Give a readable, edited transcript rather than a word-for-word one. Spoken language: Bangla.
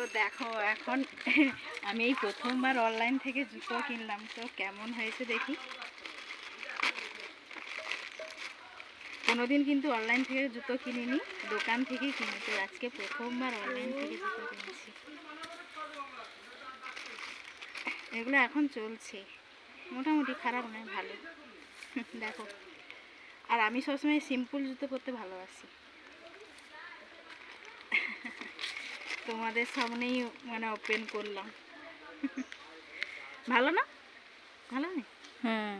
তো দেখো এখন আমি এই প্রথমবার অনলাইন থেকে জুতো কিনলাম, তো কেমন হয়েছে দেখি। কোনোদিন কিন্তু অনলাইন থেকে জুতো কিনিনি, দোকান থেকেই কিনি, তো আজকে প্রথমবার অনলাইন থেকে জুতো কিনেছি। এগুলো এখন চলছে, মোটামুটি খারাপ নয়, ভালো। দেখো, আর আমি সবসময় সিম্পল জুতো পরতে ভালোবাসি। তোমাদের সামনেই মানে ওপেন করলাম। ভালো না? ভালো নেই? হ্যাঁ।